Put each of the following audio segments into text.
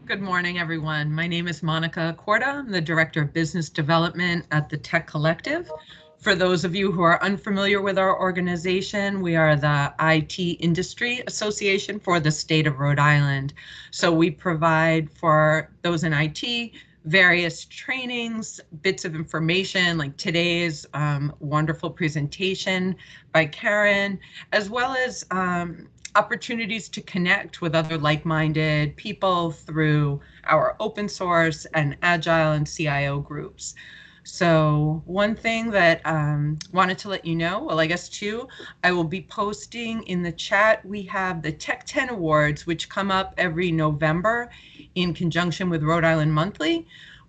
Good morning, everyone. My name is Monica Corda. I'm the Director of Business Development at the Tech Collective. For those of you who are unfamiliar with our organization, we are the IT Industry Association for the state of Rhode Island. So we provide for those in IT various trainings, bits of information like today's wonderful presentation by Karyn, as well as opportunities to connect with other like-minded people through our open source and agile and CIO groups. So one thing that wanted to let you know, well, I guess two, I will be posting in the chat. We have the Tech 10 Awards, which come up every November in conjunction with Rhode Island Monthly.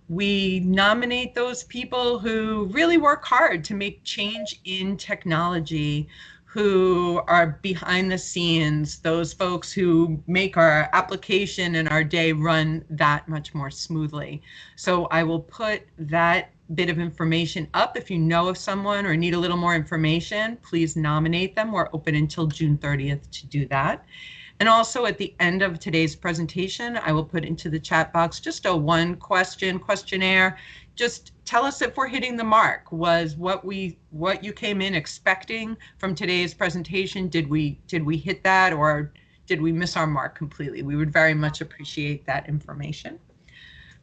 We nominate those people who really work hard to make change in technology, who are behind the scenes, those folks who make our application and our day run that much more smoothly. So I will put that bit of information up. If you know of someone or need a little more information, please nominate them. We're open until June 30th to do that. And also at the end of today's presentation, I will put into the chat box just a one question questionnaire. Just tell us if we're hitting the mark. Was what you came in expecting from today's presentation, did we hit that, or did we miss our mark completely? We would very much appreciate that information.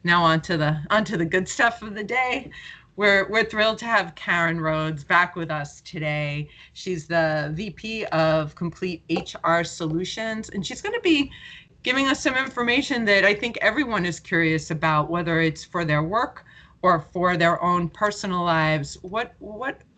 Now on to the good stuff of the day. We're thrilled to have Karyn Rhodes back with us today. She's the VP of Complete HR Solutions, and she's going to be giving us some information that I think everyone is curious about, whether it's for their work or for their own personal lives. What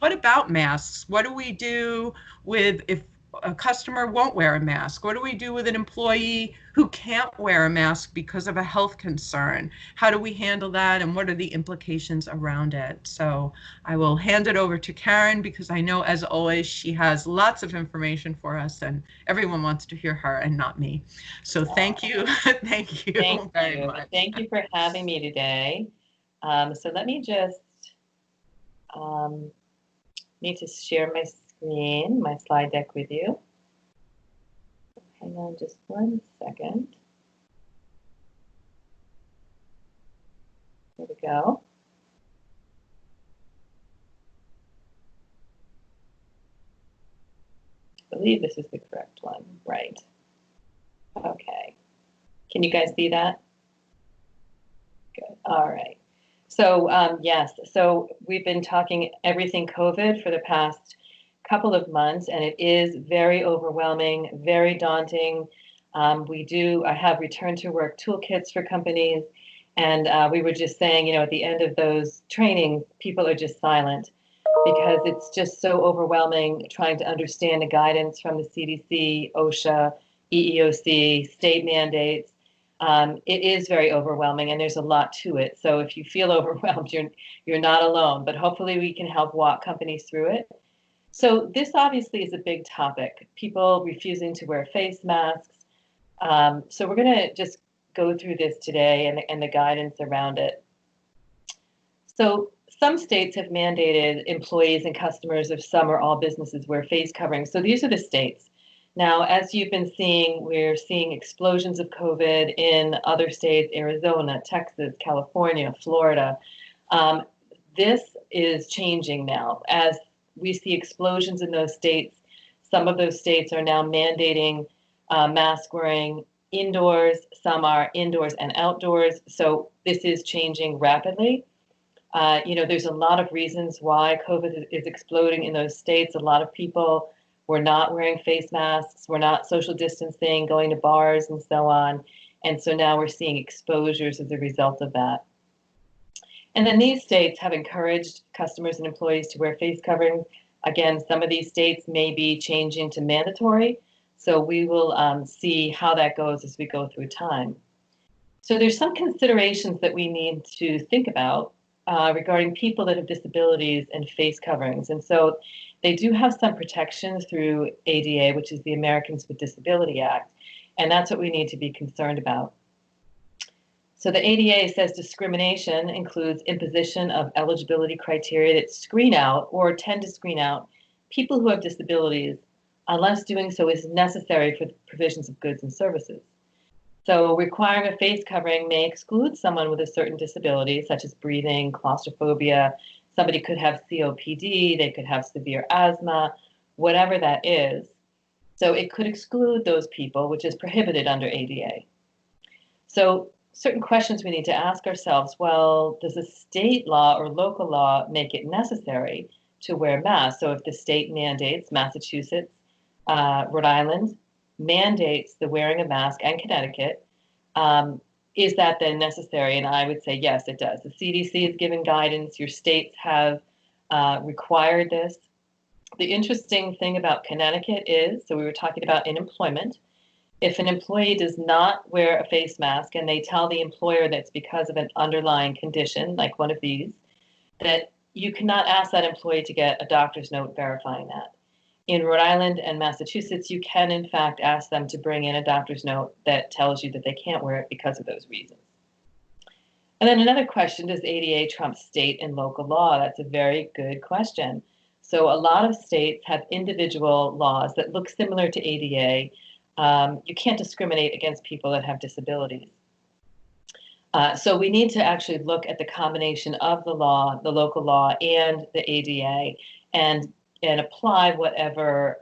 about masks? What do we do with if a customer won't wear a mask? What do we do with an employee who can't wear a mask because of a health concern? How do we handle that, and what are the implications around it? So I will hand it over to Karyn, because I know, as always, she has lots of information for us, and everyone wants to hear her and not me. So thank you. Thank you very much. Thank you for having me today. So let me just need to share my screen, my slide deck with you. Hang on just 1 second. There we go. I believe this is the correct one, right? Okay. Can you guys see that? Good. All right. So yes, so we've been talking everything COVID for the past couple of months, and it is very overwhelming, very daunting. I have return to work toolkits for companies, and we were just saying, you know, at the end of those trainings, people are just silent because it's just so overwhelming trying to understand the guidance from the CDC, OSHA, EEOC, state mandates. It is very overwhelming, and there's a lot to it. So if you feel overwhelmed, you're not alone, but hopefully we can help walk companies through it. So this obviously is a big topic, people refusing to wear face masks. So we're going to just go through this today and the guidance around it. So some states have mandated employees and customers of some or all businesses wear face coverings. So these are the states. Now, as you've been seeing, we're seeing explosions of COVID in other states, Arizona, Texas, California, Florida. This is changing now. As we see explosions in those states, some of those states are now mandating mask wearing indoors, some are indoors and outdoors. So this is changing rapidly. You know, there's a lot of reasons why COVID is exploding in those states. A lot of people were not wearing face masks, were not social distancing, going to bars and so on. And so now we're seeing exposures as a result of that. And then these states have encouraged customers and employees to wear face coverings. Again, some of these states may be changing to mandatory. So we will see how that goes as we go through time. So there's some considerations that we need to think about regarding people that have disabilities and face coverings. And so they do have some protections through ADA, which is the Americans with Disability Act. And that's what we need to be concerned about. So the ADA says discrimination includes imposition of eligibility criteria that screen out or tend to screen out people who have disabilities unless doing so is necessary for the provisions of goods and services. So requiring a face covering may exclude someone with a certain disability, such as breathing, claustrophobia. Somebody could have COPD, they could have severe asthma, whatever that is. So it could exclude those people, which is prohibited under ADA. So certain questions we need to ask ourselves, well, does a state law or local law make it necessary to wear masks? So if the state mandates, Massachusetts, Rhode Island, mandates the wearing of mask, and Connecticut, is that then necessary? And I would say yes, it does. The CDC has given guidance. Your states have required this. The interesting thing about Connecticut is, so we were talking about in employment, if an employee does not wear a face mask and they tell the employer that's because of an underlying condition, like one of these, that you cannot ask that employee to get a doctor's note verifying that. In Rhode Island and Massachusetts, you can, in fact, ask them to bring in a doctor's note that tells you that they can't wear it because of those reasons. And then another question, does ADA trump state and local law? That's a very good question. So a lot of states have individual laws that look similar to ADA. You can't discriminate against people that have disabilities. So we need to actually look at the combination of the law, the local law, and the ADA, and apply whatever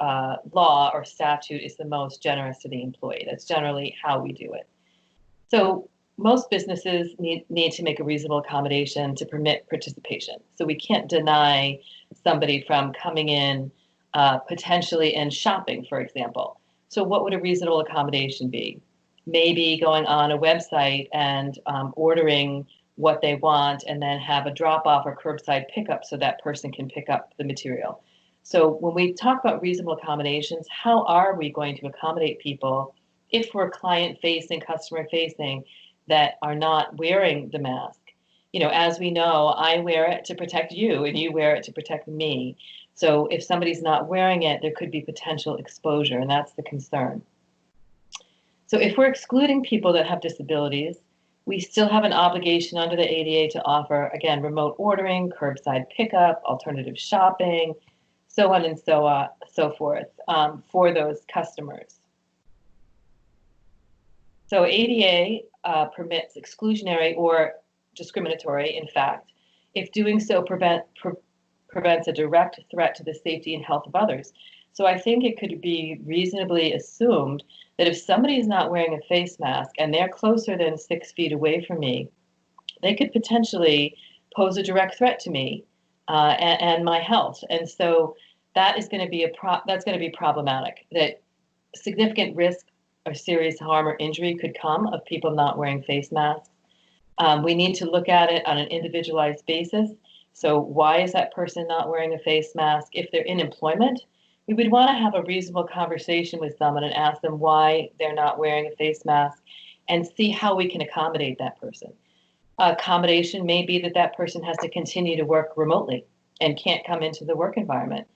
law or statute is the most generous to the employee. That's generally how we do it. So most businesses need to make a reasonable accommodation to permit participation. So we can't deny somebody from coming in potentially and shopping, for example. So what would a reasonable accommodation be? Maybe going on a website and ordering what they want and then have a drop-off or curbside pickup so that person can pick up the material. So when we talk about reasonable accommodations, how are we going to accommodate people if we're client-facing, customer-facing, that are not wearing the mask? You know, as we know, I wear it to protect you and you wear it to protect me. So if somebody's not wearing it, there could be potential exposure, and that's the concern. So if we're excluding people that have disabilities, we still have an obligation under the ADA to offer, again, remote ordering, curbside pickup, alternative shopping, so on and so forth for those customers. So ADA permits exclusionary or discriminatory, in fact, if doing so prevents a direct threat to the safety and health of others. So I think it could be reasonably assumed that if somebody is not wearing a face mask and they're closer than 6 feet away from me, they could potentially pose a direct threat to me and my health. And so that is going to be that's going to be problematic. That significant risk or serious harm or injury could come of people not wearing face masks. We need to look at it on an individualized basis. So why is that person not wearing a face mask? If they're in employment, we would want to have a reasonable conversation with someone and ask them why they're not wearing a face mask and see how we can accommodate that person. Accommodation may be that that person has to continue to work remotely and can't come into the work environment.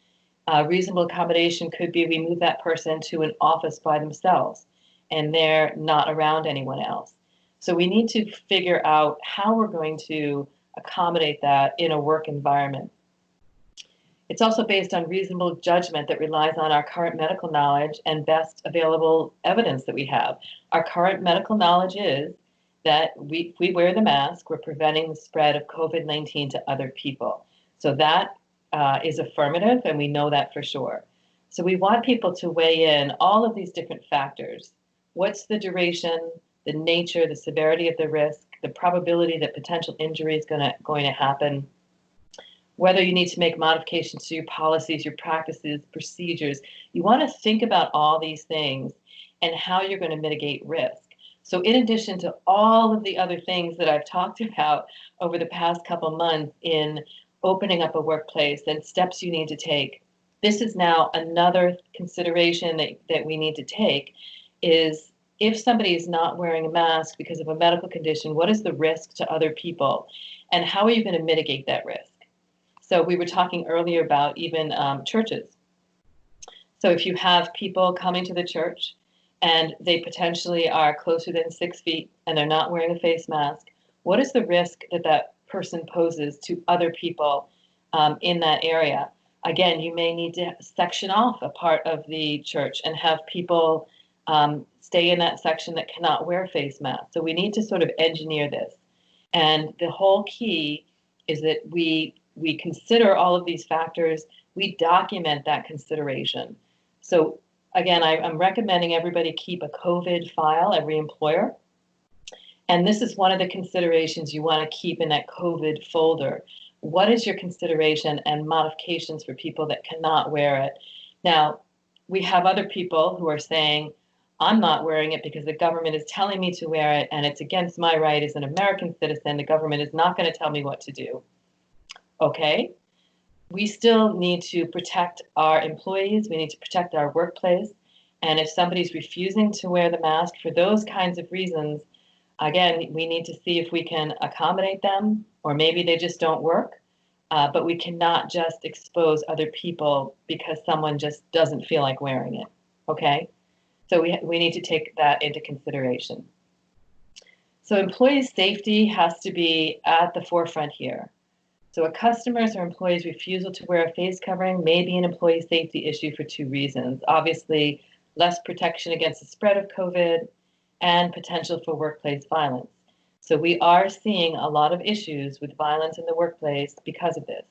Reasonable accommodation could be we move that person to an office by themselves and they're not around anyone else. So we need to figure out how we're going to accommodate that in a work environment. It's also based on reasonable judgment that relies on our current medical knowledge and best available evidence that we have. Our current medical knowledge is that we wear the mask, we're preventing the spread of COVID-19 to other people. So that is affirmative, and we know that for sure. So we want people to weigh in all of these different factors. What's the duration, the nature, the severity of the risk, the probability that potential injury is going to happen, whether you need to make modifications to your policies, your practices, procedures. You want to think about all these things and how you're going to mitigate risk. So in addition to all of the other things that I've talked about over the past couple months in opening up a workplace and steps you need to take, this is now another consideration that we need to take is if somebody is not wearing a mask because of a medical condition, what is the risk to other people and how are you going to mitigate that risk? So we were talking earlier about even churches. So if you have people coming to the church and they potentially are closer than 6 feet and they're not wearing a face mask, what is the risk that that person poses to other people in that area? Again, you may need to section off a part of the church and have people stay in that section that cannot wear face masks. So we need to sort of engineer this. And the whole key is that we consider all of these factors, we document that consideration. So again, I'm recommending everybody keep a COVID file, every employer. And this is one of the considerations you want to keep in that COVID folder. What is your consideration and modifications for people that cannot wear it? Now, we have other people who are saying, I'm not wearing it because the government is telling me to wear it, and it's against my right as an American citizen. The government is not going to tell me what to do. Okay, we still need to protect our employees. We need to protect our workplace. And if somebody's refusing to wear the mask for those kinds of reasons, again, we need to see if we can accommodate them, or maybe they just don't work. But we cannot just expose other people because someone just doesn't feel like wearing it. Okay, so we need to take that into consideration. So employee safety has to be at the forefront here. So a customer's or employee's refusal to wear a face covering may be an employee safety issue for two reasons. Obviously, less protection against the spread of COVID and potential for workplace violence. So we are seeing a lot of issues with violence in the workplace because of this.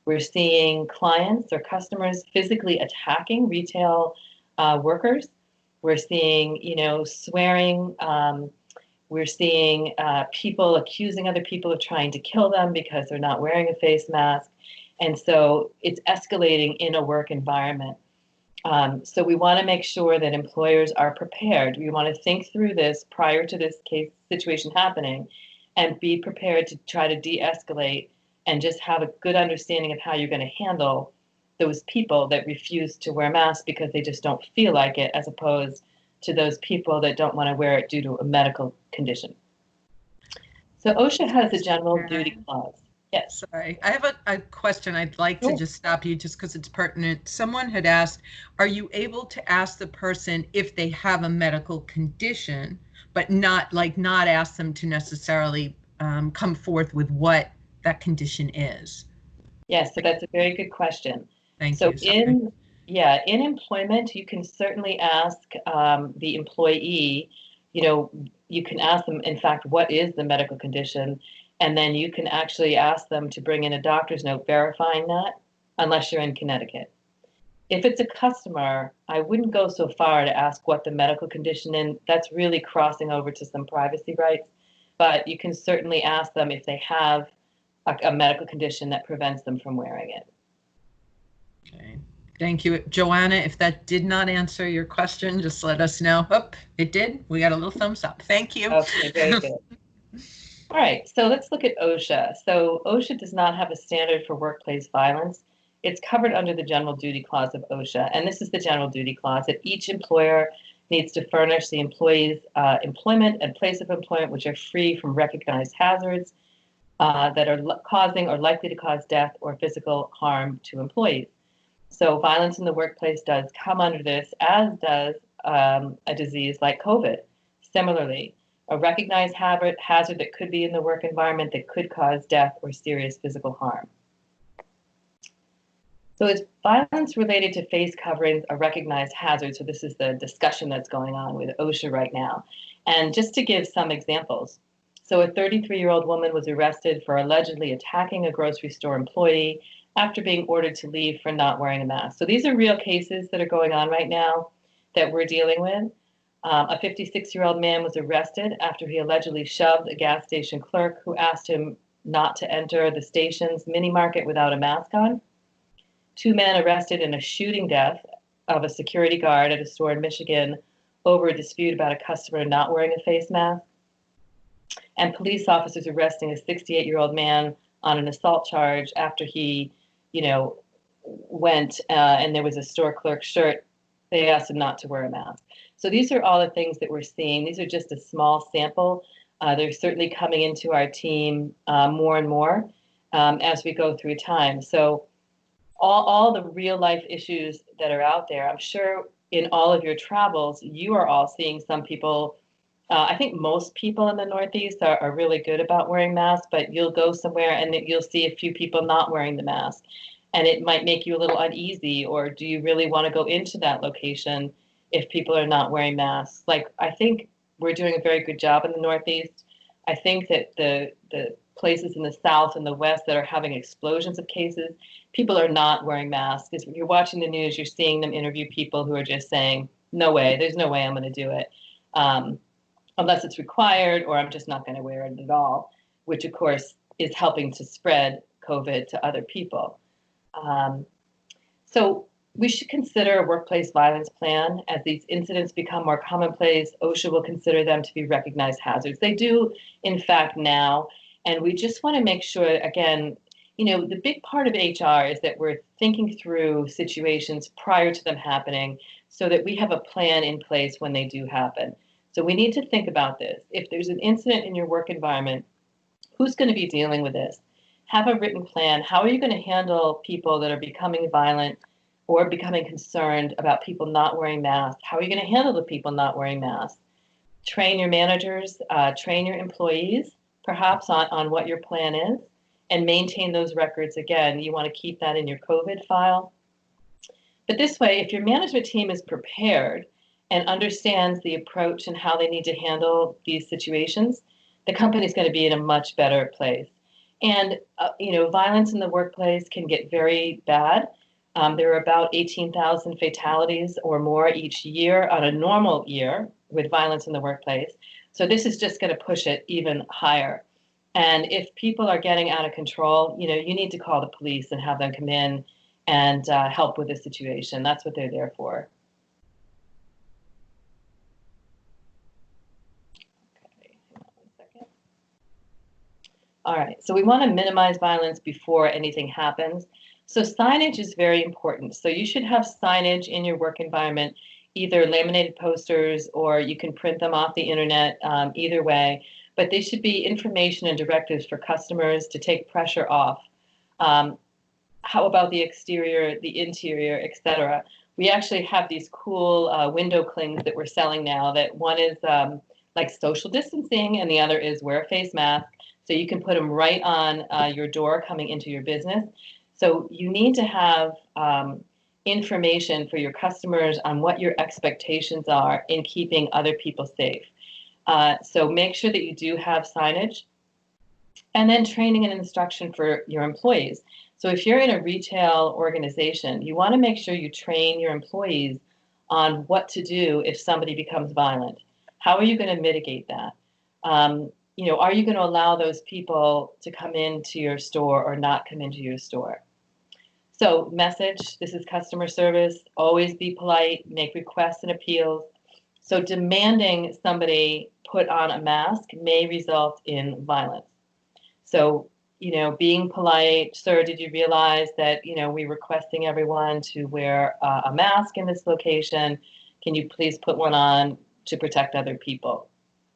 We're seeing clients or customers physically attacking retail workers. We're seeing, swearing. We're seeing people accusing other people of trying to kill them because they're not wearing a face mask. And so it's escalating in a work environment. So we want to make sure that employers are prepared. We want to think through this prior to this case situation happening and be prepared to try to de-escalate and just have a good understanding of how you're going to handle those people that refuse to wear masks because they just don't feel like it, as opposed to those people that don't want to wear it due to a medical condition. So OSHA has a general duty clause. Yes. Sorry, I have a question. I'd like to just stop you just because it's pertinent. Someone had asked, are you able to ask the person if they have a medical condition, but not ask them to necessarily come forth with what that condition is? Yes, so that's a very good question. Thank you. In employment, you can certainly ask the employee, you can ask them, in fact, what is the medical condition? And then you can actually ask them to bring in a doctor's note verifying that, unless you're in Connecticut. If it's a customer, I wouldn't go so far to ask what the medical condition is. That's really crossing over to some privacy rights. But you can certainly ask them if they have a medical condition that prevents them from wearing it. Okay. Thank you. Joanna, if that did not answer your question, just let us know. Oh, it did. We got a little thumbs up. Thank you. Okay, very good. All right, so let's look at OSHA. So OSHA does not have a standard for workplace violence. It's covered under the general duty clause of OSHA. And this is the general duty clause that each employer needs to furnish the employee's employment and place of employment, which are free from recognized hazards that are causing or likely to cause death or physical harm to employees. So violence in the workplace does come under this, as does a disease like COVID. Similarly, a recognized hazard that could be in the work environment that could cause death or serious physical harm. So is violence related to face coverings a recognized hazard? So this is the discussion that's going on with OSHA right now. And just to give some examples. So a 33-year-old woman was arrested for allegedly attacking a grocery store employee after being ordered to leave for not wearing a mask. So these are real cases that are going on right now that we're dealing with. A 56-year-old man was arrested after he allegedly shoved a gas station clerk who asked him not to enter the station's mini market without a mask on. 2 men arrested in a shooting death of a security guard at a store in Michigan over a dispute about a customer not wearing a face mask. And police officers arresting a 68-year-old man on an assault charge after he, went and there was a store clerk shirt. They asked him not to wear a mask. So these are all the things that we're seeing. These are just a small sample. They're certainly coming into our team more and more as we go through time. So all the real life issues that are out there, I'm sure in all of your travels, you are all seeing some people. I think most people in the Northeast are really good about wearing masks, but you'll go somewhere and you'll see a few people not wearing the mask. And it might make you a little uneasy, or do you really want to go into that location if people are not wearing masks. Like, I think we're doing a very good job in the Northeast. I think that the places in the South and the West that are having explosions of cases, people are not wearing masks. If you're watching the news, you're seeing them interview people who are just saying, no way, there's no way I'm going to do it, unless it's required, or I'm just not going to wear it at all, which of course is helping to spread COVID to other people. So we should consider a workplace violence plan. As these incidents become more commonplace, OSHA will consider them to be recognized hazards. They do, in fact, now. And we just want to make sure, again, you know, the big part of HR is that we're thinking through situations prior to them happening so that we have a plan in place when they do happen. So we need to think about this. If there's an incident in your work environment, who's going to be dealing with this? Have a written plan. How are you going to handle people that are becoming violent or becoming concerned about people not wearing masks? How are you going to handle the people not wearing masks? Train your managers, train your employees, perhaps on what your plan is, and maintain those records. Again, you want to keep that in your COVID file. But this way, if your management team is prepared and understands the approach and how they need to handle these situations, the company is going to be in a much better place. And, you know, violence in the workplace can get very bad. There are about 18,000 fatalities or more each year on a normal year with violence in the workplace. So this is just going to push it even higher. And if people are getting out of control, you know, you need to call the police and have them come in and help with the situation. That's what they're there for. Okay, hang on 1 second. All right, so we want to minimize violence before anything happens. So signage is very important. So you should have signage in your work environment, either laminated posters or you can print them off the internet, either way. But they should be information and directives for customers to take pressure off. How about the exterior, the interior, etc.? We actually have these cool window clings that we're selling now. That one is like social distancing and the other is wear a face mask. So you can put them right on your door coming into your business. So you need to have information for your customers on what your expectations are in keeping other people safe. So make sure that you do have signage, and then training and instruction for your employees. So if you're in a retail organization, you want to make sure you train your employees on what to do if somebody becomes violent. How are you going to mitigate that? You know, are you going to allow those people to come into your store or not come into your store? So message, this is customer service, always be polite, make requests and appeals. So demanding somebody put on a mask may result in violence. So, you know, being polite, sir, did you realize that, you know, we're requesting everyone to wear a mask in this location? Can you please put one on to protect other people?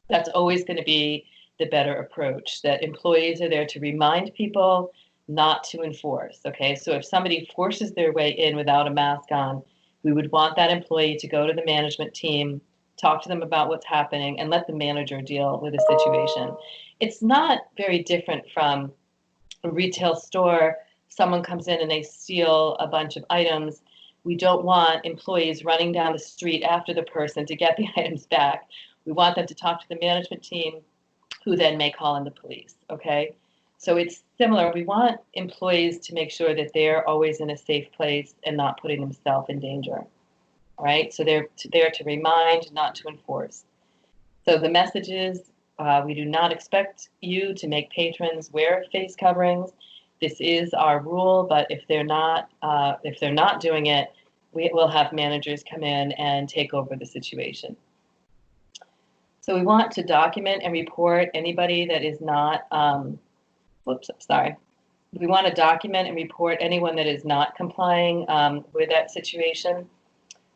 That's always going to be the better approach, that employees are there to remind people, not to enforce, okay? So if somebody forces their way in without a mask on, we would want that employee to go to the management team, talk to them about what's happening, and let the manager deal with the situation. It's not very different from a retail store. Someone comes in and they steal a bunch of items. We don't want employees running down the street after the person to get the items back. We want them to talk to the management team, who then may call in the police, okay? So it's similar. We want employees to make sure that they're always in a safe place and not putting themselves in danger, all right? So they're there to remind, not to enforce. So the message is, we do not expect you to make patrons wear face coverings. This is our rule, but if they're not doing it, we will have managers come in and take over the situation. So we want to document and report anybody that is not, We want to document and report anyone that is not complying with that situation.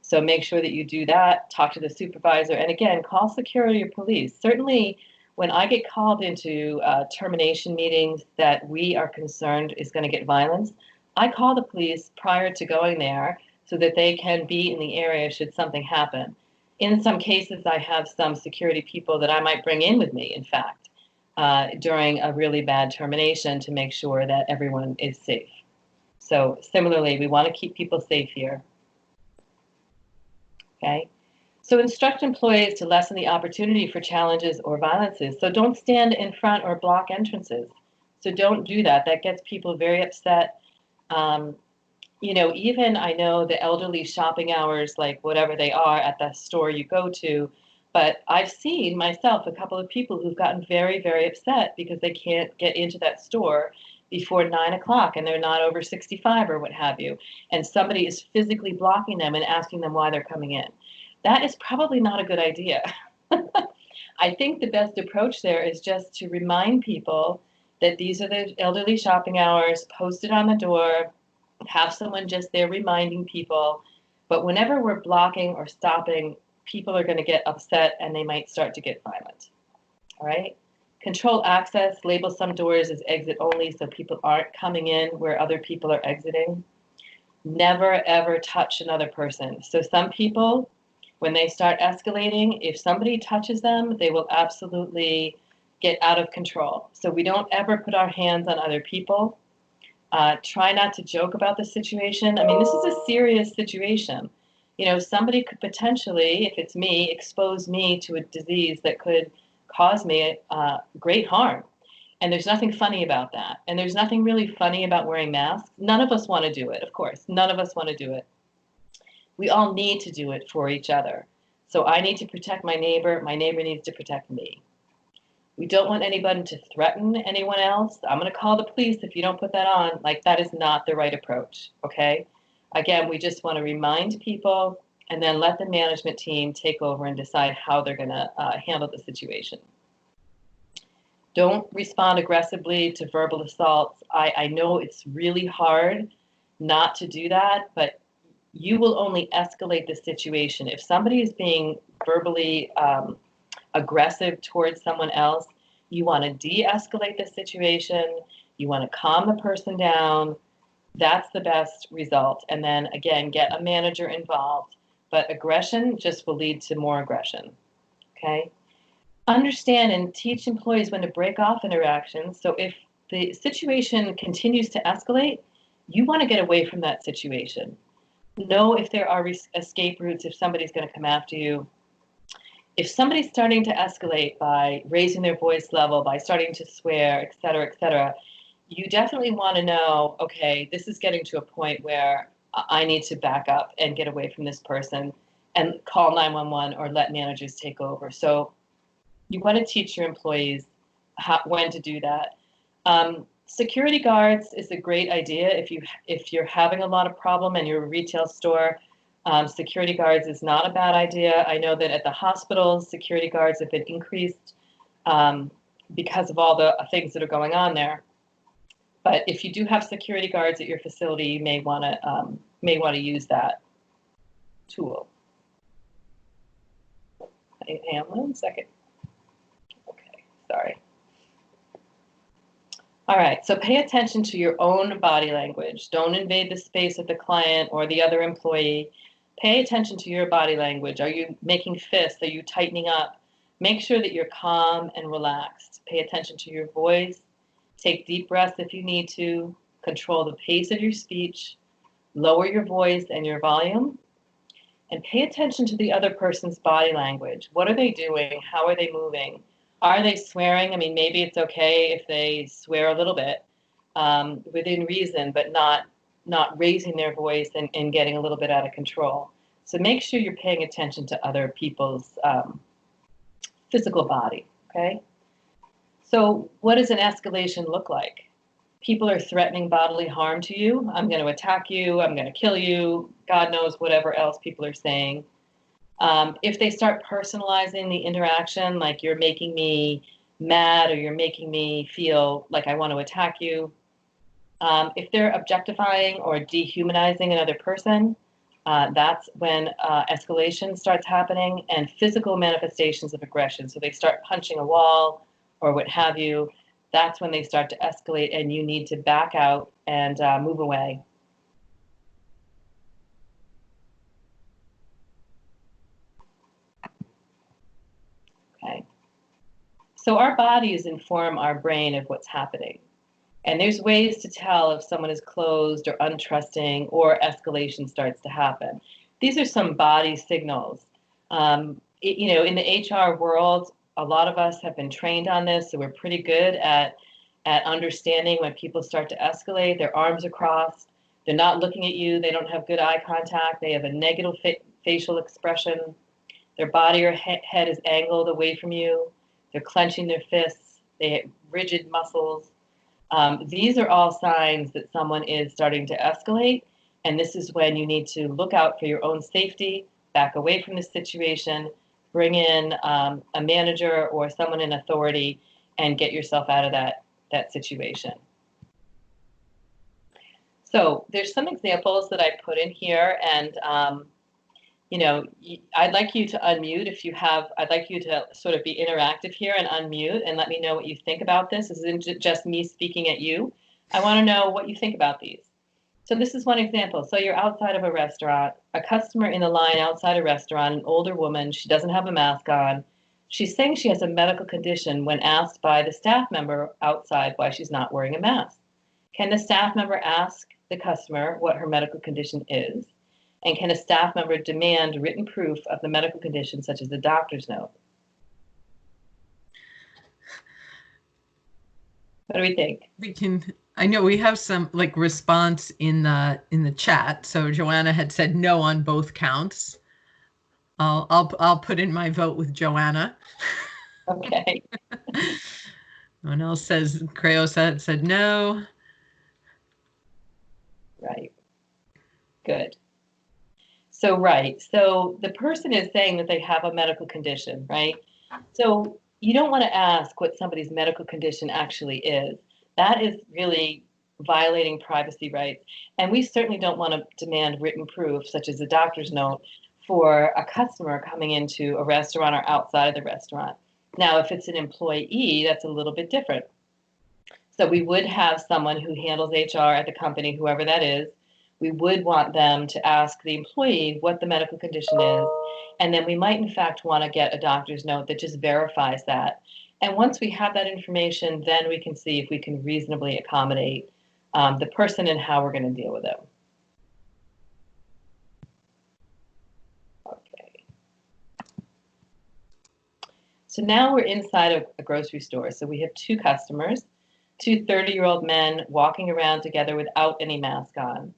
So make sure that you do that, talk to the supervisor, and again, call security or police. Certainly, when I get called into termination meetings that we are concerned is going to get violence, I call the police prior to going there so that they can be in the area should something happen. In some cases, I have some security people that I might bring in with me, in fact, during a really bad termination to make sure that everyone is safe. So similarly, we want to keep people safe here. Okay. So instruct employees to lessen the opportunity for challenges or violences. So don't stand in front or block entrances. So don't do that. That gets people very upset. You know, even I know the elderly shopping hours, like whatever they are at the store you go to, but I've seen myself a couple of people who've gotten very, very upset because they can't get into that store before 9 o'clock and they're not over 65 or what have you. And somebody is physically blocking them and asking them why they're coming in. That is probably not a good idea. I think the best approach there is just to remind people that these are the elderly shopping hours, post it on the door, have someone just there reminding people. But whenever we're blocking or stopping, people are going to get upset and they might start to get violent. All right? Control access, label some doors as exit only so people aren't coming in where other people are exiting. Never, ever touch another person. So some people, when they start escalating, if somebody touches them, they will absolutely get out of control. So we don't ever put our hands on other people. Try not to joke about the situation. I mean, this is a serious situation. You know, somebody could potentially, if it's me, expose me to a disease that could cause me great harm. And there's nothing funny about that. And there's nothing really funny about wearing masks. None of us want to do it, of course. None of us want to do it. We all need to do it for each other. So I need to protect my neighbor needs to protect me. We don't want anybody to threaten anyone else. I'm going to call the police if you don't put that on. Like, that is not the right approach, okay? Again, we just want to remind people and then let the management team take over and decide how they're going to handle the situation. Don't respond aggressively to verbal assaults. I know it's really hard not to do that, but you will only escalate the situation. If somebody is being verbally aggressive towards someone else, you want to de-escalate the situation. You want to calm the person down. That's the best result. And then again, get a manager involved. But aggression just will lead to more aggression. Okay? Understand and teach employees when to break off interactions. So if the situation continues to escalate, you want to get away from that situation. Know if there are escape routes, if somebody's going to come after you. If somebody's starting to escalate by raising their voice level, by starting to swear, et cetera, you definitely want to know, okay, this is getting to a point where I need to back up and get away from this person and call 911 or let managers take over. So you want to teach your employees when to do that. Security guards is a great idea if you're having a lot of problem and you're a retail store. Security guards is not a bad idea. I know that at the hospitals, security guards have been increased because of all the things that are going on there. But if you do have security guards at your facility, you may want to use that tool. Hang on 1 second. Okay, sorry. All right, so pay attention to your own body language. Don't invade the space of the client or the other employee. Pay attention to your body language. Are you making fists? Are you tightening up? Make sure that you're calm and relaxed. Pay attention to your voice. Take deep breaths if you need to. Control the pace of your speech. Lower your voice and your volume. And pay attention to the other person's body language. What are they doing? How are they moving? Are they swearing? I mean, maybe it's okay if they swear a little bit within reason, but not raising their voice and getting a little bit out of control. So make sure you're paying attention to other people's physical body, okay? So what does an escalation look like? People are threatening bodily harm to you. I'm going to attack you. I'm going to kill you. God knows whatever else people are saying. If they start personalizing the interaction, like you're making me mad or you're making me feel like I want to attack you. If they're objectifying or dehumanizing another person, that's when escalation starts happening, and physical manifestations of aggression. So they start punching a wall or what have you. That's when they start to escalate and you need to back out and move away. Okay. So our bodies inform our brain of what's happening. And there's ways to tell if someone is closed or untrusting or escalation starts to happen. These are some body signals. In the HR world, a lot of us have been trained on this, so we're pretty good at understanding when people start to escalate. Their arms are crossed, they're not looking at you, they don't have good eye contact, they have a negative facial expression, their body or head is angled away from you, they're clenching their fists, they have rigid muscles. These are all signs that someone is starting to escalate, and this is when you need to look out for your own safety, back away from the situation, bring in a manager or someone in authority, and get yourself out of that situation. So there's some examples that I put in here, and I'd like you to unmute if you have. I'd like you to sort of be interactive here and unmute and let me know what you think about this. This isn't just me speaking at you. I want to know what you think about these. So this is one example. So you're outside of a restaurant, a customer in the line outside a restaurant, an older woman, she doesn't have a mask on. She's saying she has a medical condition when asked by the staff member outside why she's not wearing a mask. Can the staff member ask the customer what her medical condition is? And can a staff member demand written proof of the medical condition, such as a doctor's note? What do we think? I know we have some response in the chat. So Joanna had said no on both counts. I'll put in my vote with Joanna. Okay. No one else says, Creo said no. Right. Good. So, right. So the person is saying that they have a medical condition, right? So you don't want to ask what somebody's medical condition actually is. That is really violating privacy rights. And we certainly don't want to demand written proof, such as a doctor's note, for a customer coming into a restaurant or outside of the restaurant. Now, if it's an employee, that's a little bit different. So we would have someone who handles HR at the company, whoever that is. We would want them to ask the employee what the medical condition is. And then we might, in fact, want to get a doctor's note that just verifies that. And once we have that information, then we can see if we can reasonably accommodate the person and how we're going to deal with them. Okay. So now we're inside of a grocery store. So we have two customers, two 30-year-old men walking around together without any mask on.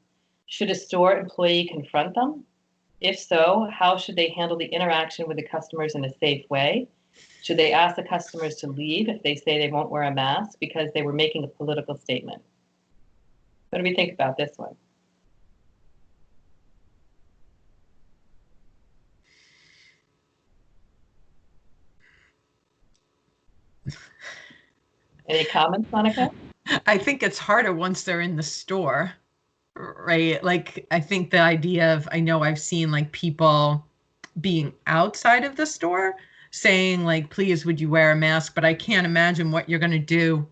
Should a store employee confront them? If so, how should they handle the interaction with the customers in a safe way? Should they ask the customers to leave if they say they won't wear a mask because they were making a political statement? What do we think about this one? Any comments, Monica? I think it's harder once they're in the store, right? Like, I think the idea of, I know I've seen people being outside of the store saying please, would you wear a mask? But I can't imagine what you're going to do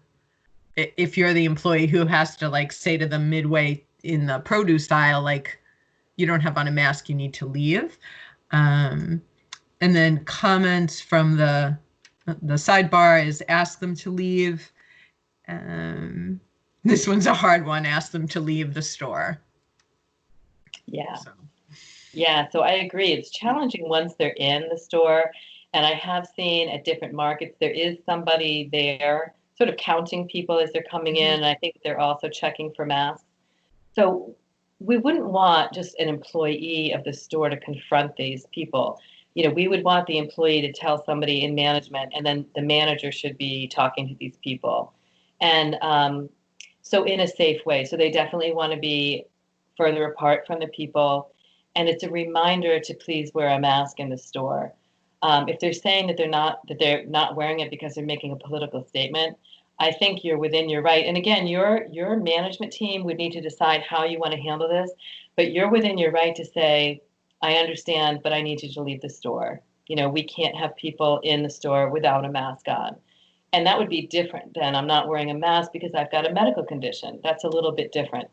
if you're the employee who has to say to them midway in the produce aisle, you don't have on a mask, you need to leave. And then comments from the sidebar is ask them to leave. This one's a hard one, ask them to leave the store. Yeah. Yeah, so I agree. It's challenging once they're in the store. And I have seen at different markets, there is somebody there sort of counting people as they're coming in. And I think they're also checking for masks. So we wouldn't want just an employee of the store to confront these people. We would want the employee to tell somebody in management, and then the manager should be talking to these people. And so in a safe way. So they definitely want to be further apart from the people. And it's a reminder to please wear a mask in the store. If they're saying that they're not wearing it because they're making a political statement, I think you're within your right. And again, your management team would need to decide how you want to handle this, but you're within your right to say, I understand, but I need you to leave the store. We can't have people in the store without a mask on. And that would be different than I'm not wearing a mask because I've got a medical condition. That's a little bit different.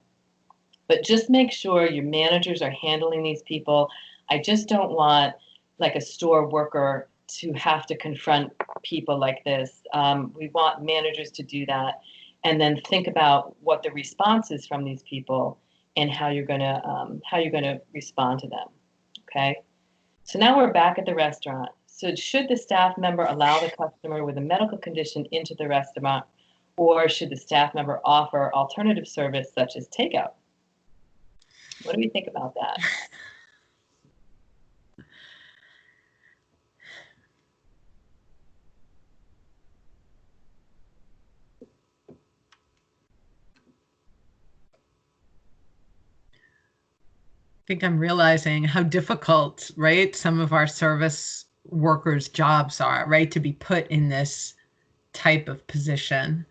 But just make sure your managers are handling these people. I just don't want a store worker to have to confront people like this. We want managers to do that, and then think about what the response is from these people and how you're gonna respond to them. Okay. So now we're back at the restaurant. So should the staff member allow the customer with a medical condition into the restaurant, or should the staff member offer alternative service such as takeout? What do we think about that? I think I'm realizing how difficult, right, some of our service workers' jobs are, right, to be put in this type of position.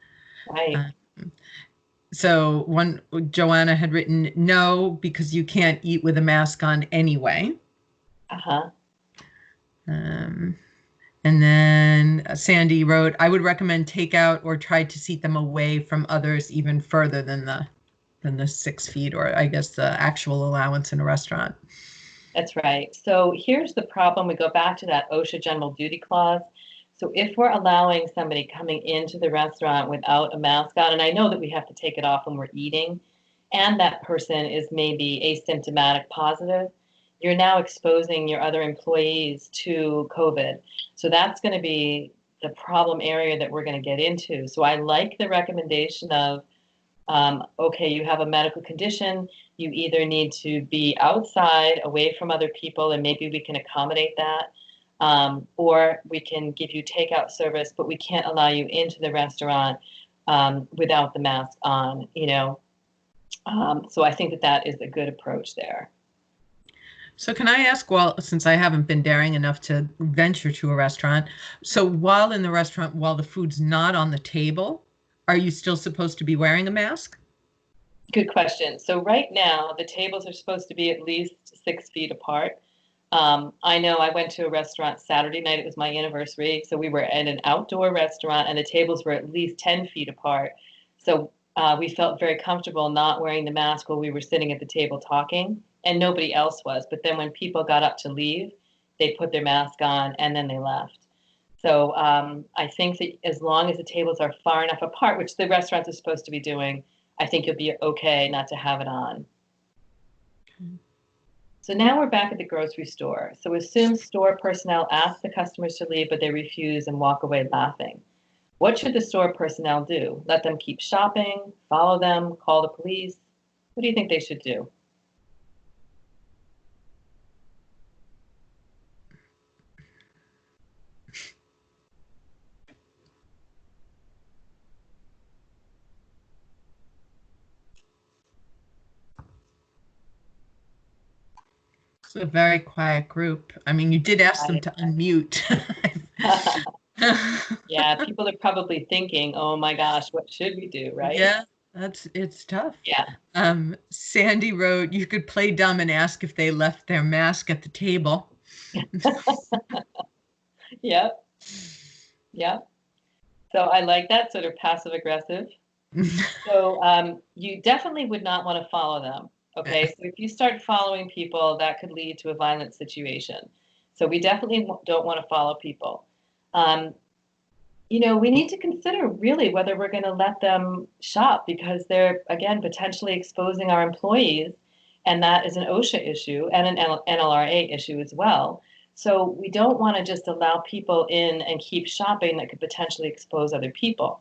Right. So Joanna had written no, because you can't eat with a mask on anyway. Uh-huh. And then Sandy wrote, I would recommend takeout or try to seat them away from others even further than the 6 feet, or I guess the actual allowance in a restaurant. That's right. So here's the problem. We go back to that OSHA general duty clause. So if we're allowing somebody coming into the restaurant without a mask on, and I know that we have to take it off when we're eating, and that person is maybe asymptomatic positive, you're now exposing your other employees to COVID. So that's going to be the problem area that we're going to get into. So I like the recommendation of, okay, you have a medical condition, you either need to be outside away from other people, and maybe we can accommodate that, or we can give you takeout service, but we can't allow you into the restaurant without the mask on, you know. So I think that that is a good approach there. So can I ask, well, since I haven't been daring enough to venture to a restaurant, so while in the restaurant, while the food's not on the table, are you still supposed to be wearing a mask? Good question. So right now, the tables are supposed to be at least 6 feet apart. I know I went to a restaurant Saturday night. It was my anniversary. So we were in an outdoor restaurant and the tables were at least 10 feet apart. So we felt very comfortable not wearing the mask while we were sitting at the table talking, and nobody else was. But then when people got up to leave, they put their mask on and then they left. So I think that as long as the tables are far enough apart, which the restaurants are supposed to be doing, I think you'll be okay not to have it on. So now we're back at the grocery store. So assume store personnel ask the customers to leave, but they refuse and walk away laughing. What should the store personnel do? Let them keep shopping, follow them, call the police? What do you think they should do? It's a very quiet group. I mean, you did ask them to unmute. Yeah, people are probably thinking, oh my gosh, what should we do, right? Yeah, it's tough. Yeah. Sandy wrote, you could play dumb and ask if they left their mask at the table. Yep. Yep. So I like that sort of passive aggressive. So you definitely would not want to follow them. Okay, so if you start following people, that could lead to a violent situation. So we definitely don't want to follow people. You know, we need to consider really whether we're going to let them shop, because they're, again, potentially exposing our employees, and that is an OSHA issue and an NLRA issue as well. So we don't want to just allow people in and keep shopping that could potentially expose other people.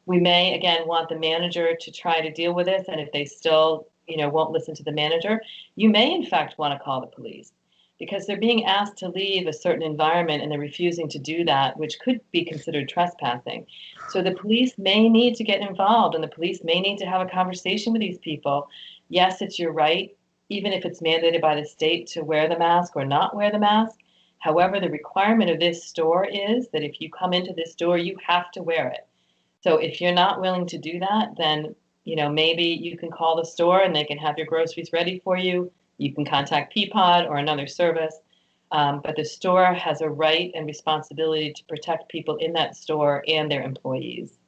We may, again, want the manager to try to deal with this, and if they still, you know, won't listen to the manager, you may in fact want to call the police, because they're being asked to leave a certain environment and they're refusing to do that, which could be considered trespassing. So the police may need to get involved, and the police may need to have a conversation with these people. Yes, it's your right, even if it's mandated by the state, to wear the mask or not wear the mask. However, the requirement of this store is that if you come into this store, you have to wear it. So if you're not willing to do that, then, you know, maybe you can call the store and they can have your groceries ready for you. You can contact Peapod or another service. But the store has a right and responsibility to protect people in that store and their employees.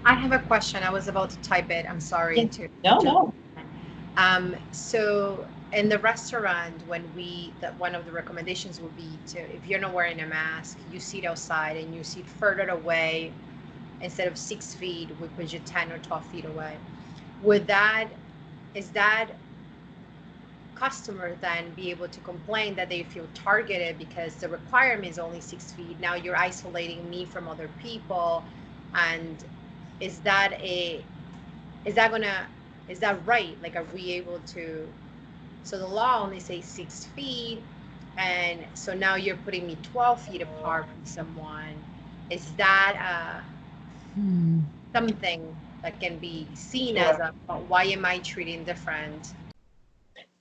I have a question. I was about to type it. I'm sorry. Yeah. No. So in the restaurant, when one of the recommendations would be to, if you're not wearing a mask, you sit outside and you sit further away. Instead of 6 feet, we put you 10 or 12 feet away. Is that customer then be able to complain that they feel targeted because the requirement is only 6 feet. Now you're isolating me from other people. And is that right? Like, are we able to, so the law only says 6 feet, and so now you're putting me 12 feet apart from someone. Is that something that can be seen as a, why am I treating different?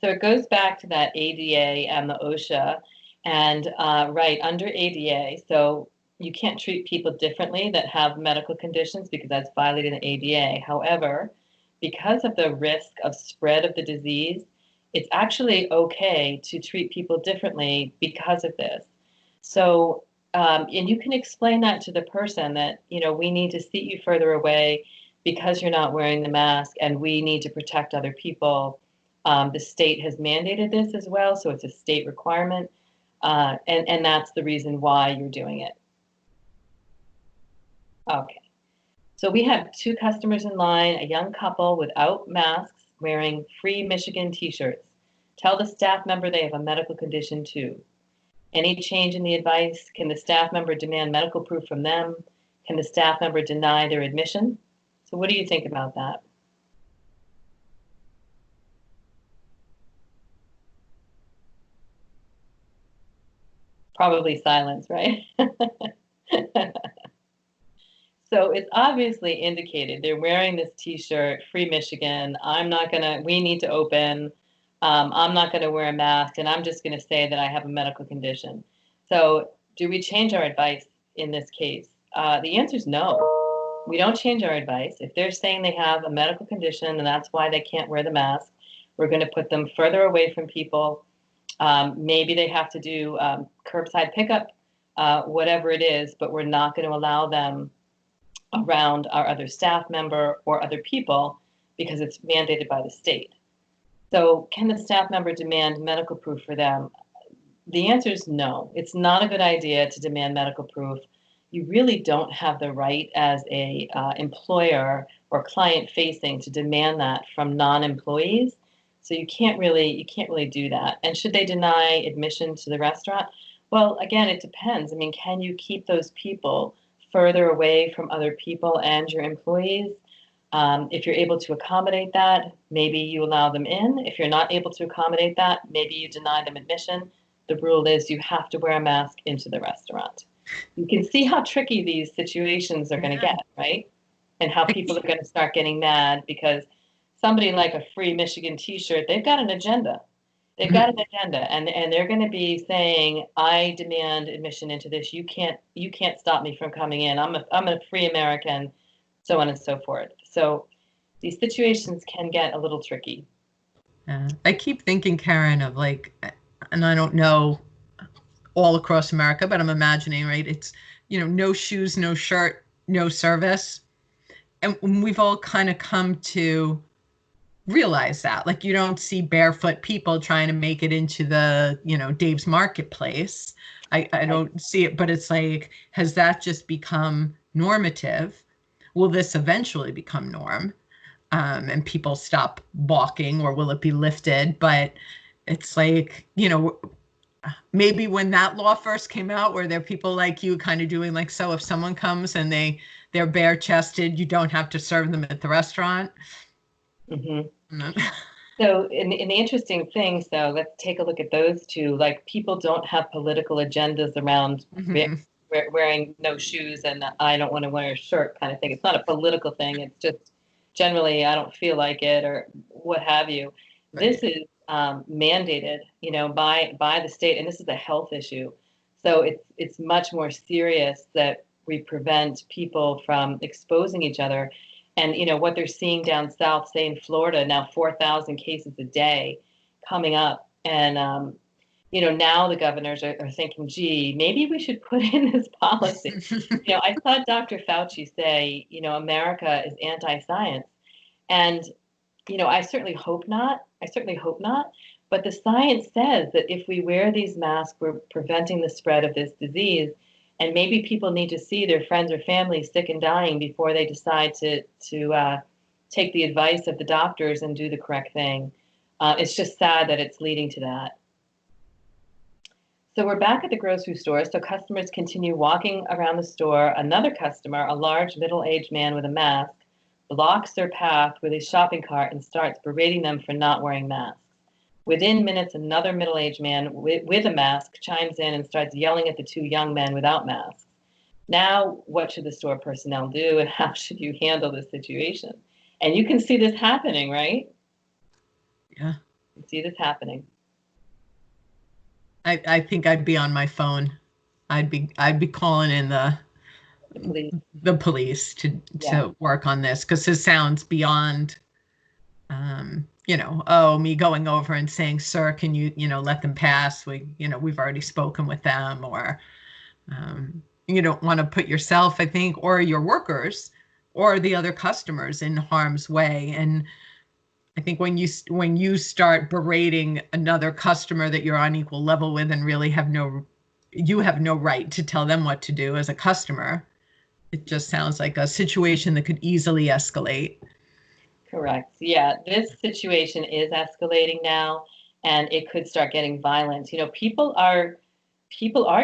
So it goes back to that ADA and the OSHA, and right under ADA, so you can't treat people differently that have medical conditions because that's violating the ADA. However, because of the risk of spread of the disease, it's actually okay to treat people differently because of this. So, and you can explain that to the person that, you know, we need to seat you further away because you're not wearing the mask, and we need to protect other people. The state has mandated this as well, so it's a state requirement, and that's the reason why you're doing it. Okay, so we have 2 customers in line, a young couple without masks wearing Free Michigan t-shirts. Tell the staff member they have a medical condition too. Any change in the advice? Can the staff member demand medical proof from them? Can the staff member deny their admission? So what do you think about that? Probably silence, right? So it's obviously indicated they're wearing this t-shirt, Free Michigan. We need to open. I'm not gonna wear a mask, and I'm just gonna say that I have a medical condition. So do we change our advice in this case? The answer is no. We don't change our advice. If they're saying they have a medical condition and that's why they can't wear the mask, we're gonna put them further away from people. Maybe they have to do curbside pickup, whatever it is, but we're not gonna allow them around our other staff member or other people because it's mandated by the state. So can the staff member demand medical proof for them? The answer is no. It's not a good idea to demand medical proof. You really don't have the right as a employer or client facing to demand that from non-employees. So you can't really do that. And should they deny admission to the restaurant? Well, again, it depends. I mean, can you keep those people further away from other people and your employees? If you're able to accommodate that, maybe you allow them in. If you're not able to accommodate that, maybe you deny them admission. The rule is you have to wear a mask into the restaurant. You can see how tricky these situations are going to get, right? And how people are going to start getting mad because somebody like a Free Michigan t-shirt, they've got an agenda. They've got an agenda, and they're going to be saying, I demand admission into this. You can't stop me from coming in. I'm a free American, so on and so forth. So these situations can get a little tricky. I keep thinking, Karyn, of like, and I don't know all across America, but I'm imagining, right? It's, you know, no shoes, no shirt, no service. And we've all kind of come to realize that, like, you don't see barefoot people trying to make it into the, you know, Dave's Marketplace. I don't see it, but it's like, has that just become normative? Will this eventually become norm? And people stop walking, or will it be lifted? But it's like, you know, maybe when that law first came out, where there are people like you kind of doing like, so if someone comes and they're bare chested, you don't have to serve them at the restaurant. Mm-hmm. So, in the interesting thing, so let's take a look at those two. Like, people don't have political agendas around wearing no shoes and I don't want to wear a shirt kind of thing. It's not a political thing. It's just generally I don't feel like it or what have you. Right. This is mandated, you know, by the state, and this is a health issue. So it's much more serious that we prevent people from exposing each other. And, you know, what they're seeing down south, say in Florida, now 4,000 cases a day coming up. And, you know, now the governors are thinking, gee, maybe we should put in this policy. You know, I saw Dr. Fauci say, you know, America is anti-science. And, you know, I certainly hope not. But the science says that if we wear these masks, we're preventing the spread of this disease. And maybe people need to see their friends or family sick and dying before they decide to take the advice of the doctors and do the correct thing. It's just sad that it's leading to that. So we're back at the grocery store. So customers continue walking around the store. Another customer, a large middle-aged man with a mask, blocks their path with his shopping cart and starts berating them for not wearing masks. Within minutes, another middle-aged man with a mask chimes in and starts yelling at the two young men without masks. Now, what should the store personnel do, and how should you handle this situation? And you can see this happening, right? Yeah. You see this happening. I think I'd be on my phone. I'd be calling in the police to work on this, because this sounds beyond, me going over and saying, sir, can you let them pass? We've already spoken with them, or you don't want to put yourself, I think, or your workers or the other customers in harm's way. And I think when you start berating another customer that you're on equal level with and really you have no right to tell them what to do as a customer, it just sounds like a situation that could easily escalate. Correct. Yeah, this situation is escalating now, and it could start getting violent. People are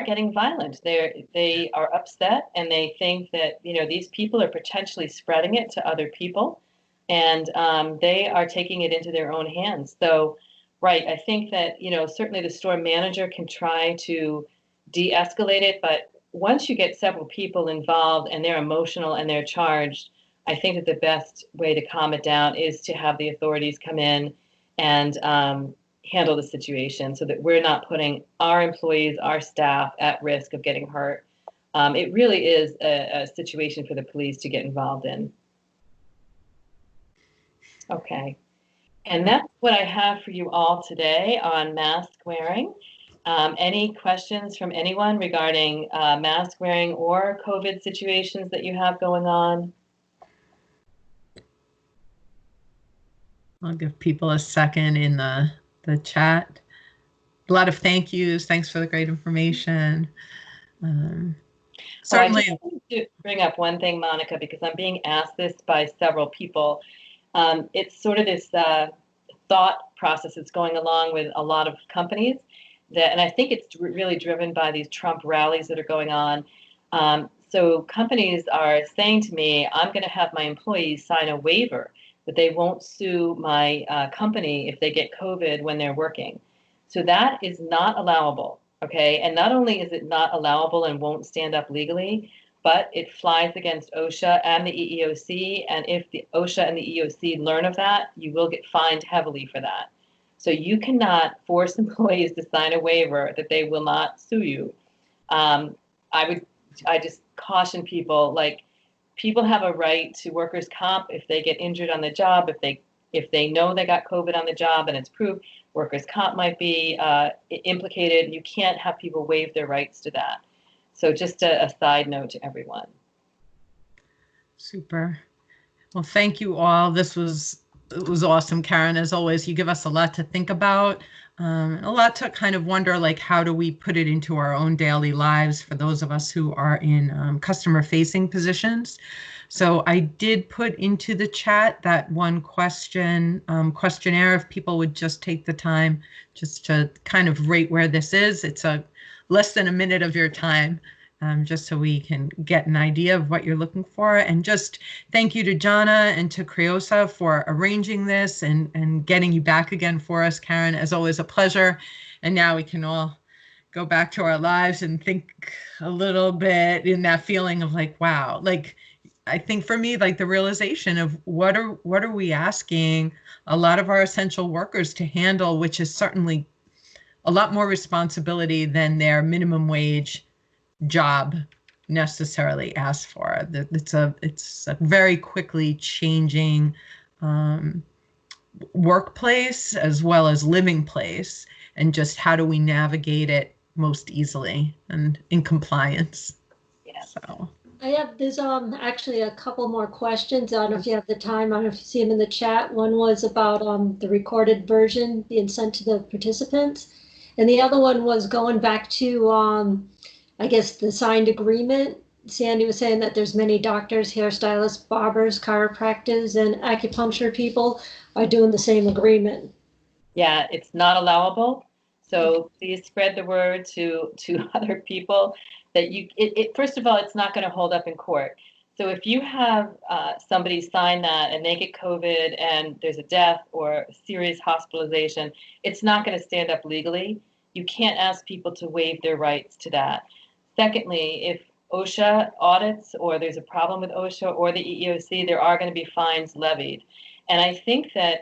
getting violent. They are upset, and they think that these people are potentially spreading it to other people. And they are taking it into their own hands. So, right, I think that, certainly the store manager can try to de-escalate it. But once you get several people involved and they're emotional and they're charged, I think that the best way to calm it down is to have the authorities come in and handle the situation so that we're not putting our employees, our staff at risk of getting hurt. It really is a situation for the police to get involved in. Okay, and that's what I have for you all today on mask wearing. Any questions from anyone regarding mask wearing or COVID situations that you have going on? I'll give people a second in the chat. A lot of thank yous. Thanks for the great information. Certainly. I just want to bring up one thing, Monica, because I'm being asked this by several people. It's sort of this thought process that's going along with a lot of companies and I think it's really driven by these Trump rallies that are going on. So companies are saying to me, I'm going to have my employees sign a waiver that they won't sue my company if they get COVID when they're working. So that is not allowable, okay? And not only is it not allowable and won't stand up legally, but it flies against OSHA and the EEOC. And if the OSHA and the EEOC learn of that, you will get fined heavily for that. So you cannot force employees to sign a waiver that they will not sue you. I just caution people, people have a right to workers' comp if they get injured on the job, if they know they got COVID on the job and it's proved, workers' comp might be implicated. You can't have people waive their rights to that. So just a side note to everyone. Super. Well, thank you all. It was awesome, Karyn. As always, you give us a lot to think about, a lot to kind of wonder, how do we put it into our own daily lives for those of us who are in customer-facing positions. So I did put into the chat that one questionnaire, if people would just take the time just to kind of rate where this is. It's less than a minute of your time, just so we can get an idea of what you're looking for. And just thank you to Jana and to Creosa for arranging this and getting you back again for us, Karyn. As always, a pleasure. And now we can all go back to our lives and think a little bit in that feeling of wow, I think for me, the realization of what are we asking a lot of our essential workers to handle, which is certainly a lot more responsibility than their minimum wage job necessarily asks for. It's a very quickly changing workplace as well as living place, and just how do we navigate it most easily and in compliance. Yeah. So there's actually a couple more questions. I don't know if you have the time. I don't know if you see them in the chat. One was about the recorded version being sent to the participants. And the other one was going back to, I guess, the signed agreement. Sandy was saying that there's many doctors, hairstylists, barbers, chiropractors, and acupuncture people are doing the same agreement. Yeah, it's not allowable. So please spread the word to other people that first of all, it's not going to hold up in court. So if you have somebody sign that and they get COVID and there's a death or a serious hospitalization, it's not going to stand up legally. You can't ask people to waive their rights to that. Secondly, if OSHA audits or there's a problem with OSHA or the EEOC, there are going to be fines levied. And I think that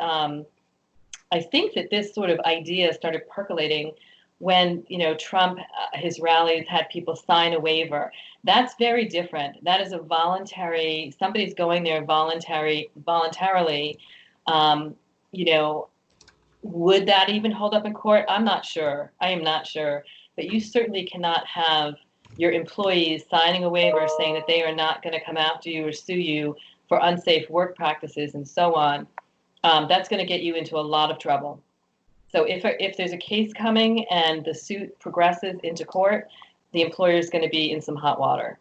this sort of idea started percolating when, Trump, his rallies had people sign a waiver. That's very different. That is a voluntary, somebody's going there voluntarily. Would that even hold up in court? I'm not sure. I am not sure. But you certainly cannot have your employees signing a waiver saying that they are not going to come after you or sue you for unsafe work practices and so on. That's going to get you into a lot of trouble. So if there's a case coming and the suit progresses into court, the employer is going to be in some hot water.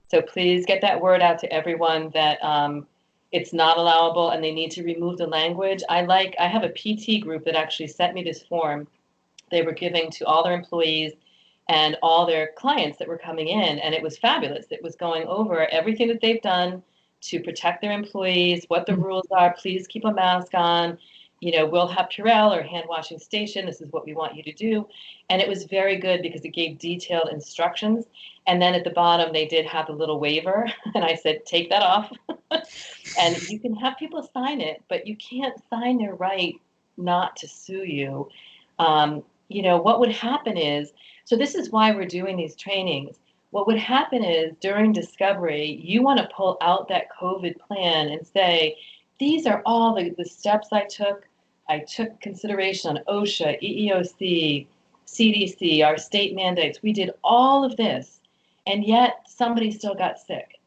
So please get that word out to everyone that it's not allowable and they need to remove the language. I have a PT group that actually sent me this form they were giving to all their employees and all their clients that were coming in, and it was fabulous. It was going over everything that they've done to protect their employees, what the rules are. Please keep a mask on. We'll have Purell or hand washing station. This is what we want you to do. And it was very good because it gave detailed instructions. And then at the bottom, they did have a little waiver. And I said, take that off. And you can have people sign it, but you can't sign their right not to sue you. What would happen is, so this is why we're doing these trainings. What would happen is during discovery, you want to pull out that COVID plan and say, these are all the steps I took. I took consideration on OSHA, EEOC, CDC, our state mandates. We did all of this, and yet somebody still got sick.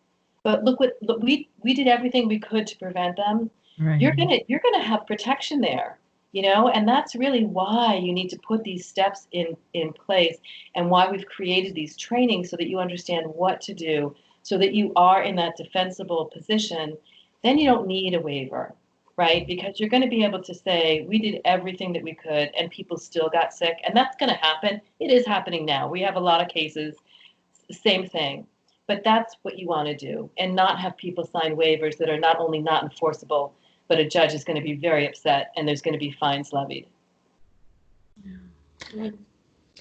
But look, we did everything we could to prevent them. Right. You're gonna have protection there, and that's really why you need to put these steps in place and why we've created these trainings so that you understand what to do, so that you are in that defensible position. Then you don't need a waiver, right? Because you're going to be able to say, we did everything that we could and people still got sick. And that's going to happen. It is happening now. We have a lot of cases, same thing. But that's what you want to do, and not have people sign waivers that are not only not enforceable, but a judge is going to be very upset and there's going to be fines levied.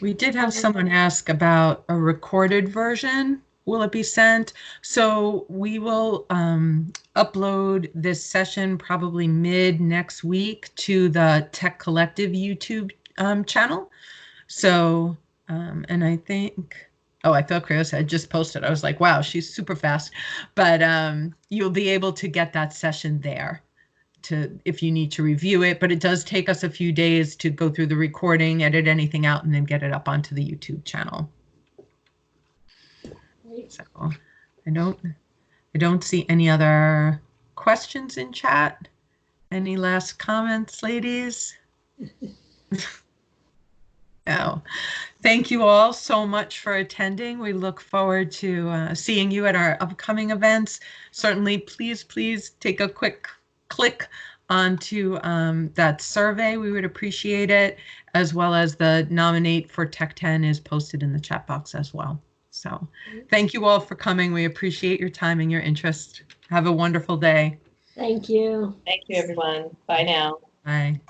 We did have someone ask about a recorded version. Will it be sent? So we will upload this session probably mid next week to the Tech Collective YouTube channel. So, and I think, I thought Chris had just posted. I was like, wow, she's super fast. But you'll be able to get that session there if you need to review it. But it does take us a few days to go through the recording, edit anything out, and then get it up onto the YouTube channel. So I don't see any other questions in chat. Any last comments, ladies? No. Thank you all so much for attending. We look forward to seeing you at our upcoming events. Certainly, please take a quick click onto that survey. We would appreciate it, as well as the nominate for Tech 10 is posted in the chat box as well. So thank you all for coming. We appreciate your time and your interest. Have a wonderful day. Thank you. Thank you, everyone. Bye now. Bye.